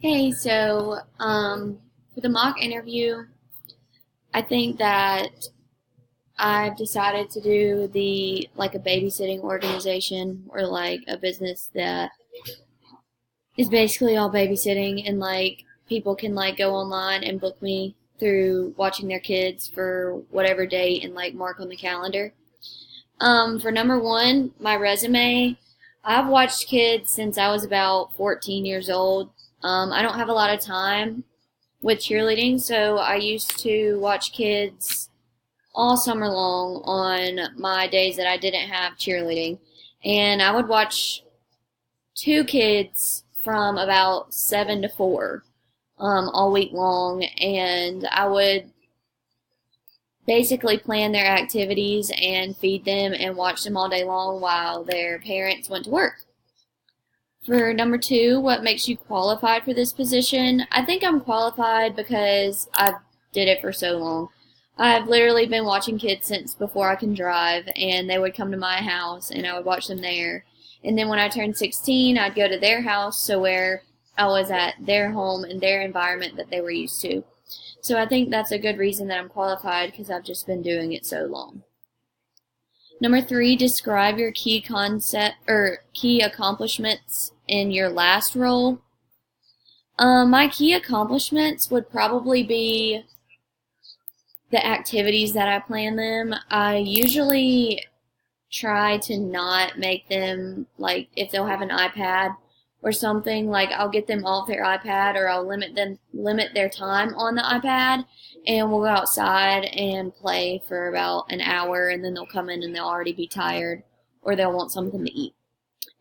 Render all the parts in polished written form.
Hey, for the mock interview, I think that I've decided to do a babysitting organization or like a business that is basically all babysitting and like people can like go online and book me through watching their kids for whatever date and like mark on the calendar. For number one, my resume, I've watched kids since I was about 14 years old. I don't have a lot of time with cheerleading, so I used to watch kids all summer long on my days that I didn't have cheerleading. And I would watch two kids from about 7 to 4 all week long, and I would basically plan their activities and feed them and watch them all day long while their parents went to work. For number two, what makes you qualified for this position? I think I'm qualified because I've did it for so long. I've literally been watching kids since before I can drive, and they would come to my house and I would watch them there. And then when I turned 16, I'd go to their house, so where I was at their home and their environment that they were used to. So I think that's a good reason that I'm qualified because I've just been doing it so long. Number three, describe your key concept or key accomplishments in your last role. My key accomplishments would probably be the activities that I plan them. I usually try to not make them like if they'll have an iPad or something, like I'll get them off their iPad or I'll limit their time on the iPad and we'll go outside and play for about an hour and then they'll come in and they'll already be tired or they'll want something to eat.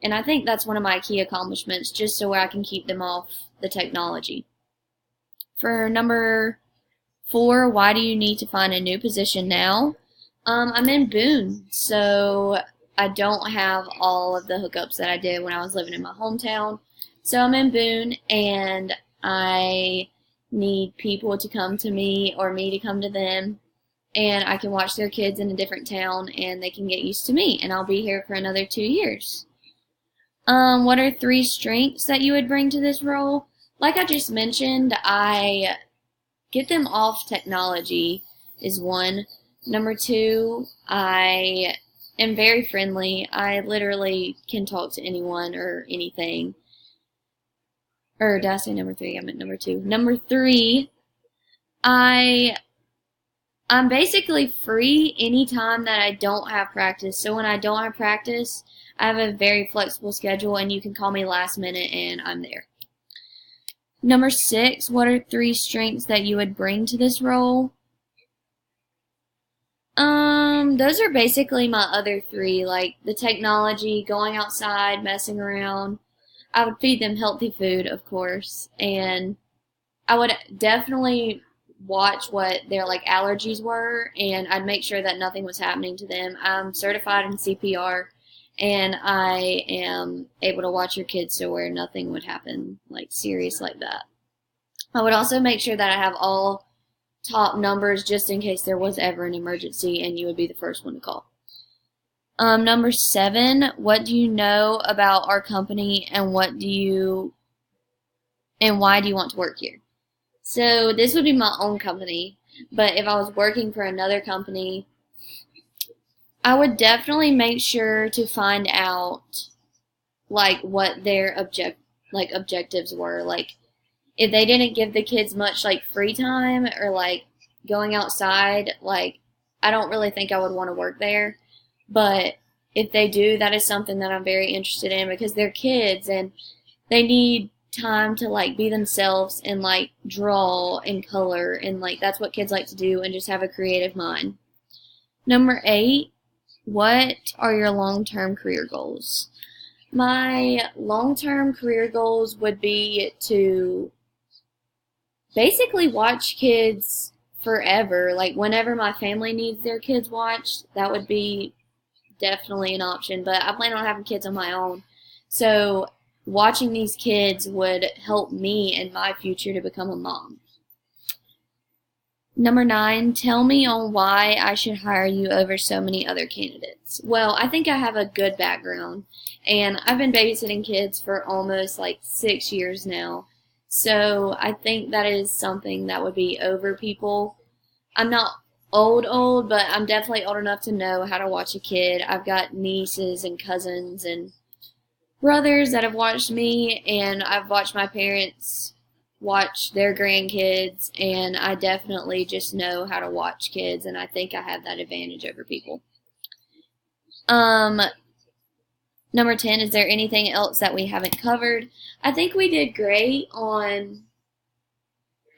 And I think that's one of my key accomplishments just so I can keep them off the technology. For number four, why do you need to find a new position now? I'm in Boone, so I don't have all of the hookups that I did when I was living in my hometown. So I'm in Boone, and I need people to come to me or me to come to them, and I can watch their kids in a different town, and they can get used to me, and I'll be here for another 2 years. What are three strengths that you would bring to this role? Like I just mentioned, I get them off technology is one. Number two, I am very friendly. I literally can talk to anyone or anything. Or did I say number three? I meant number two. Number three, I I'm basically free anytime that I don't have practice. So when I don't have practice, I have a very flexible schedule and you can call me last minute and I'm there. Number six, what are three strengths that you would bring to this role? Those are basically my other three, like the technology, going outside, messing around. I would feed them healthy food, of course, and I would definitely watch what their like allergies were, and I'd make sure that nothing was happening to them. I'm certified in CPR, and I am able to watch your kids so where nothing would happen like serious like that. I would also make sure that I have all top numbers just in case there was ever an emergency and you would be the first one to call. Number seven, what do you know about our company and why do you want to work here? So this would be my own company, but if I was working for another company, I would definitely make sure to find out like what their objectives were. Like if they didn't give the kids much like free time or like going outside, like I don't really think I would want to work there. But if they do, that is something that I'm very interested in because they're kids and they need time to like be themselves and like draw and color and like that's what kids like to do and just have a creative mind. Number eight, what are your long-term career goals? My long-term career goals would be to basically watch kids forever. Like whenever my family needs their kids watched, that would be definitely an option. But I plan on having kids on my own. So watching these kids would help me in my future to become a mom. Number nine, tell me on why I should hire you over so many other candidates. Well, I think I have a good background, and I've been babysitting kids for almost like 6 years now. So I think that is something that would be over people. I'm not old, but I'm definitely old enough to know how to watch a kid. I've got nieces and cousins and brothers that have watched me, and I've watched my parents watch their grandkids, and I definitely just know how to watch kids, and I think I have that advantage over people. Um, Number 10, is there anything else that we haven't covered? I think we did great on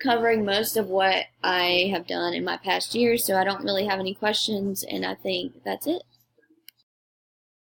covering most of what I have done in my past years, so I don't really have any questions, and I think that's it.